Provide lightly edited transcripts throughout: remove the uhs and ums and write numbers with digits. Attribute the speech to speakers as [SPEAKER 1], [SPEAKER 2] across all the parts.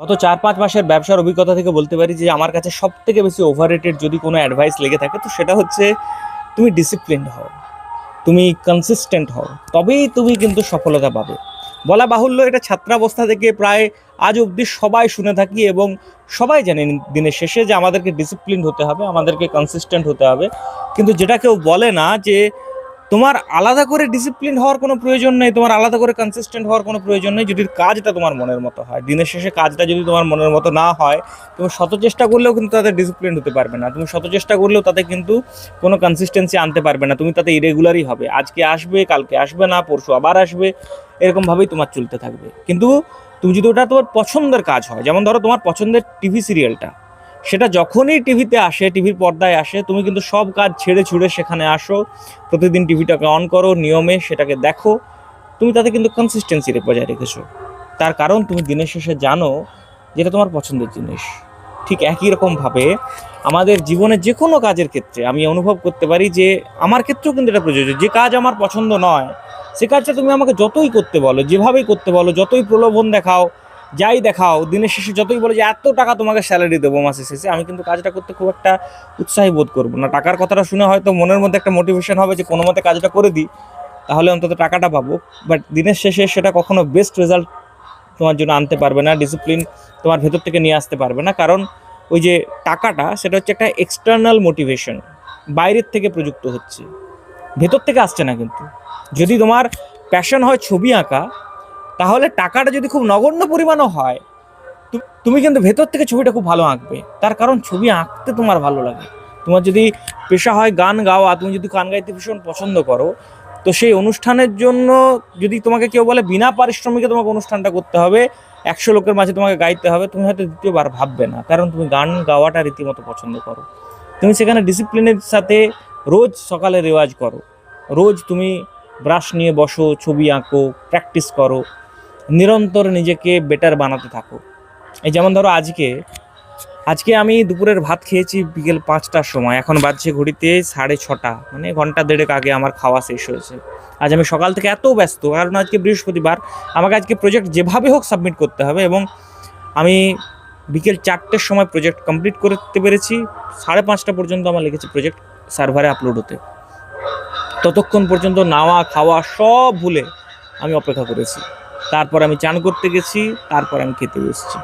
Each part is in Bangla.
[SPEAKER 1] গত 4-5 মাসের ব্যবসার অভিজ্ঞতা থেকে বলতে পারি যে আমার কাছে সবথেকে বেশি ওভাররেটেড যদি কোনো অ্যাডভাইস লেগে থাকে তো সেটা হচ্ছে তুমি ডিসিপ্লিনড হও, তুমি কনসিস্টেন্ট হও, তবেই তুমি কিন্তু সফলতা পাবে। বলা বাহুল্য এটা ছাত্রাবস্থা থেকে প্রায় আজ অবধি সবাই শুনে থাকি এবং সবাই জানেন দিনের শেষে যে আমাদেরকে ডিসিপ্লিনড হতে হবে, আমাদেরকে কনসিস্টেন্ট হতে হবে। কিন্তু যেটা কেউ বলে না যে তোমার আলাদা করে ডিসিপ্লিন হওয়ার কোনো প্রয়োজন নেই, তোমার আলাদা করে কনসিস্টেন্ট হওয়ার কোনো প্রয়োজন নেই যদি কাজটা তোমার মনের মতো হয়। দিনের শেষে কাজটা যদি তোমার মনের মতো না হয়, তুমি শত চেষ্টা করলেও কিন্তু তাতে ডিসিপ্লিন হতে পারবে না, তুমি শত চেষ্টা করলেও তাতে কিন্তু কোনো কনসিস্টেন্সি আনতে পারবে না, তুমি তাতে ইরেগুলারই হবে। আজকে আসবে, কালকে আসবে না, পরশু আবার আসবে, এরকমভাবেই তোমার চলতে থাকবে। কিন্তু তুমি যদি ওটা তোমার পছন্দের কাজ হয়, যেমন ধরো তোমার পছন্দের টিভি সিরিয়ালটা, সেটা যখনই টিভিতে আসে, টিভির পর্দায় আসে, তুমি কিন্তু সব কাজ ছেড়ে ছুড়ে সেখানে আসো, প্রতিদিন টিভিটাকে অন করো, নিয়মে সেটাকে দেখো, তুমি তাতে কিন্তু কনসিস্টেন্সি বজায় রেখেছো। তার কারণ তুমি দিনের শেষে জানো যেটা তোমার পছন্দের জিনিস। ঠিক একই রকমভাবে আমাদের জীবনের যে কোনো কাজের ক্ষেত্রে আমি অনুভব করতে পারি যে আমার ক্ষেত্রেও কিন্তু এটা প্রযোজ্য। যে কাজ আমার পছন্দ নয় সে কাজটা তুমি আমাকে যতই করতে বলো, যেভাবেই করতে বলো, যতই প্রলোভন দেখাও, যাই দেখাও, দিনের শেষে যতই বলো যে এত টাকা তোমাকে স্যালারি দেবো মাসের শেষে, আমি কিন্তু কাজটা করতে খুব একটা উৎসাহী বোধ করবো না। টাকার কথাটা শুনে হয়তো মনের মধ্যে একটা মোটিভেশন হবে যে কোনো মতে কাজটা করে দিই, তাহলে অন্তত টাকাটা পাবো। বাট দিনের শেষে সেটা কখনো বেস্ট রেজাল্ট তোমার জন্য আনতে পারবে না, ডিসিপ্লিন তোমার ভেতর থেকে নিয়ে আসতে পারবে না। কারণ ওই যে টাকাটা, সেটা হচ্ছে একটা এক্সটার্নাল মোটিভেশন, বাইরের থেকে প্রযুক্ত হচ্ছে, ভেতর থেকে আসছে না। কিন্তু যদি তোমার প্যাশন হয় ছবি আঁকা, তাহলে টাকাটা যদি খুব নগণ্য পরিমাণও হয়, তুমি কিন্তু ভেতর থেকে ছবিটা খুব ভালো আঁকবে। তার কারণ ছবি আঁকতে তোমার ভালো লাগে। তোমার যদি পেশা হয় গান গাওয়া, তুমি যদি গান গাইতে ভীষণ পছন্দ করো, তো সেই অনুষ্ঠানের জন্য যদি তোমাকে কেউ বলে বিনা পারিশ্রমিকে তোমাকে অনুষ্ঠানটা করতে হবে, 100 লোকের মাঝে তোমাকে গাইতে হবে, তুমি হয়তো দ্বিতীয়বার ভাববে না, কারণ তুমি গান গাওয়াটা রীতিমতো পছন্দ করো। তুমি সেখানে ডিসিপ্লিনের সাথে রোজ সকালে রেওয়াজ করো, রোজ তুমি ব্রাশ নিয়ে বসো, ছবি আঁকো, প্র্যাকটিস করো, নিরন্তর নিজেকে বেটার বানাতে থাকো। এই যেমন ধরো আজকে আমি দুপুরের ভাত খেয়েছি বিকেল 5টার সময়, এখন বাজছে ঘড়িতে 6:30, মানে ঘন্টা দেড়েক আগে আমার খাওয়া শেষ হয়েছে। আজ আমি সকাল থেকে এত ব্যস্ত, কারণ আজকে বৃহস্পতিবার, আমাকে আজকে প্রজেক্ট যেভাবে হোক সাবমিট করতে হবে, এবং আমি বিকেল 4টের সময় প্রজেক্ট কমপ্লিট করতে পেরেছি। 5:30 পর্যন্ত আমার লেগেছে প্রজেক্ট সার্ভারে আপলোড হতে। ততক্ষণ পর্যন্ত নাওয়া খাওয়া সব ভুলে আমি অপেক্ষা করেছি। তারপর আমি চান করতে গেছি, তারপর আমি খেতে বসেছি।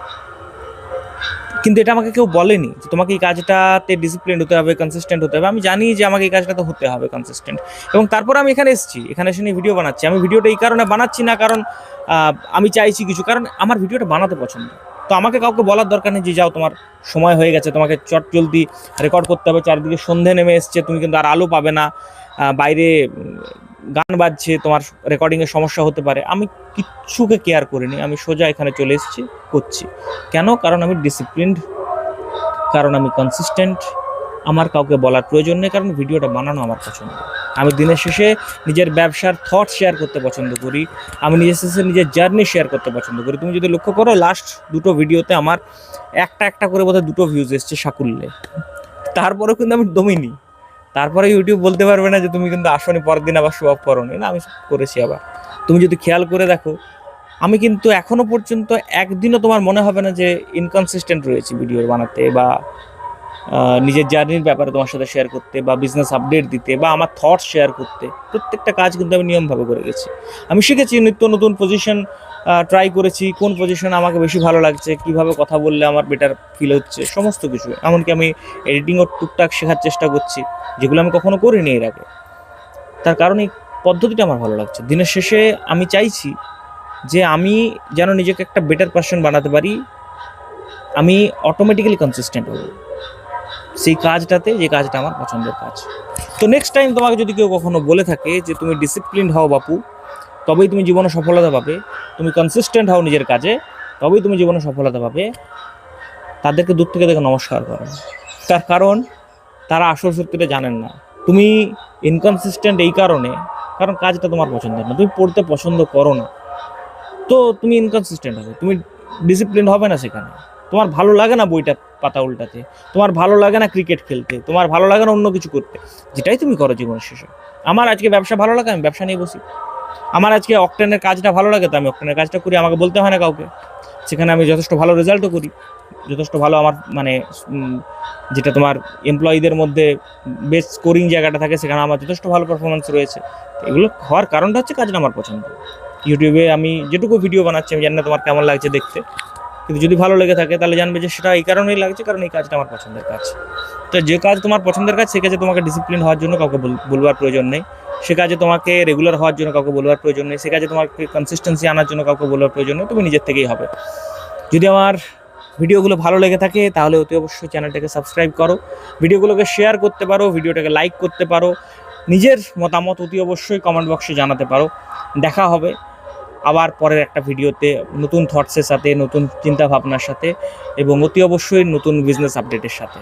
[SPEAKER 1] কিন্তু এটা আমাকে কেউ বলেনি যে তোমাকে এই কাজটাতে ডিসিপ্লিন হতে হবে, কনসিস্টেন্ট হতে হবে। আমি জানি যে আমাকে এই কাজটাতে হতে হবে কনসিস্টেন্ট, এবং তারপর আমি এখানে এসেছি, এখানে এসে নিয়ে ভিডিও বানাচ্ছি। আমি ভিডিওটা এই কারণে বানাচ্ছি না কারণ আমি চাইছি কিছু, কারণ আমার ভিডিওটা বানাতে পছন্দ। তো আমাকে কাউকে বলার দরকার নেই যে যাও তোমার সময় হয়ে গেছে, তোমাকে চট জলদি রেকর্ড করতে হবে, চারিদিকে সন্ধে নেমে এসছে, তুমি কিন্তু আর আলো পাবে না, বাইরে গান বাজছে, তোমার রেকর্ডিংয়ের সমস্যা হতে পারে। আমি কিচ্ছুকে কেয়ার করিনি, আমি সোজা এখানে চলে এসেছি, করছি। কেন? কারণ আমি ডিসিপ্লিনড, কারণ আমি কনসিস্টেন্ট, আমার কাউকে বলার প্রয়োজন নেই, কারণ ভিডিওটা বানানো আমার পছন্দ। আমি দিনের শেষে নিজের ব্যবসার থট শেয়ার করতে পছন্দ করি, আমি নিজের জার্নি শেয়ার করতে পছন্দ করি। তুমি যদি লক্ষ্য করো লাস্ট দুটো ভিডিওতে আমার একটা করে বোধহয় 2টো ভিউজ এসছে সাকুল্যে, তারপরেও কিন্তু আমি দমিনি। তারপরে ইউটিউব বলতে পারবে না যে তুমি কিন্তু আসনি, পরের দিন আবার শো অফ করোনি, না আমি করেছি। আবার তুমি যদি খেয়াল করে দেখো, আমি কিন্তু এখনো পর্যন্ত একদিনও তোমার মনে হবে না যে ইনকনসিস্টেন্ট রয়েছি ভিডিও বানাতে, বা নিজের জার্নির ব্যাপারে তোমার সাথে শেয়ার করতে, বা বিজনেস আপডেট দিতে, বা আমার থটস শেয়ার করতে। প্রত্যেকটা কাজ কিন্তু আমি নিয়মভাবে করে গেছি। আমি শিখেছি নিত্য নতুন পজিশন ট্রাই করেছি, কোন পজিশন আমাকে বেশি ভালো লাগছে, কিভাবে কথা বললে আমার বেটার ফিল হচ্ছে, সমস্ত কিছু। এমনকি আমি এডিটিংও টুকটাক শেখার চেষ্টা করছি, যেগুলো আমি কখনো করিনি এর আগে। তার কারণ এই পদ্ধতিটা আমার ভালো লাগছে। দিনের শেষে আমি চাইছি যে আমি যেন নিজেকে একটা বেটার পারসন বানাতে পারি, আমি অটোমেটিক্যালি কনসিস্টেন্ট হব সেই কাজটাতে, যে কাজটা আমার পছন্দের কাজ। তো নেক্সট টাইম তোমাকে যদি কেউ কখনো বলে থাকে যে তুমি ডিসিপ্লিনড হও বাপু, তবেই তুমি জীবনে সফলতা পাবে, তুমি কনসিস্টেন্ট হও নিজের কাজে, তবেই তুমি জীবনে সফলতা পাবে, তাদেরকে দূর থেকে দেখে নমস্কার করো। তার কারণ তারা আসল সত্যিটা জানেন না। তুমি ইনকনসিস্টেন্ট এই কারণ কাজটা তোমার পছন্দের না, তুমি পড়তে পছন্দ করো না, তো তুমি ইনকনসিস্টেন্ট হবে, তুমি ডিসিপ্লিন হবে না সেখানে। তোমার ভালো লাগে না বইটা পাতা উল্টাতে, তোমার ভালো লাগে না ক্রিকেট খেলতে, তোমার ভালো লাগে না অন্য কিছু করতে, যেটাই তুমি করো জীবনের শেষে। আমার আজকে ব্যবসা ভালো লাগে, আমি ব্যবসা নিয়ে বসি। আমার আজকে অকটেনের কাজটা ভালো লাগে, তো আমি অকটেনের কাজটা করি, আমাকে বলতে হয় না কাউকে। সেখানে আমি যথেষ্ট ভালো রেজাল্টও করি, যথেষ্ট ভালো আমার মানে যেটা তোমার এমপ্লয়ীদের মধ্যে বেস্ট স্কোরিং জায়গাটা থাকে সেখানে আমার যথেষ্ট ভালো পারফরমেন্স রয়েছে। এগুলো হওয়ার কারণটা হচ্ছে কাজটা আমার পছন্দ। ইউটিউবে আমি যেটুকু ভিডিও বানাচ্ছি আমি জানি না তোমার কেমন লাগছে দেখতে, কিন্তু যদি ভালো লেগে থাকে তাহলে জানবে যে সেটা এই কারণেই লাগছে, কারণ এই কাজটা আমার পছন্দের কাজ। তো যে কাজ তোমার পছন্দের কাজ সে কাজে তোমাকে ডিসিপ্লিন হওয়ার জন্য কাউকে বলবার প্রয়োজন নেই, সে কাজে তোমাকে রেগুলার হওয়ার জন্য কাউকে বলবার প্রয়োজন নেই, সে কাজে তোমাকে কনসিস্টেন্সি আনার জন্য কাউকে বলবার প্রয়োজন নেই, তুমি নিজের থেকেই হবে। যদি আমার ভিডিওগুলো ভালো লেগে থাকে তাহলে অতি অবশ্যই চ্যানেলটাকে সাবস্ক্রাইব করো, ভিডিওগুলোকে শেয়ার করতে পারো, ভিডিওটাকে লাইক করতে পারো, নিজের মতামত অতি অবশ্যই কমেন্ট বক্সে জানাতে পারো। দেখা হবে আবার পরের একটা ভিডিওতে নতুন থটসের সাথে, নতুন চিন্তা ভাবনার সাথে এবং অতি অবশ্যই নতুন বিজনেস আপডেটের সাথে।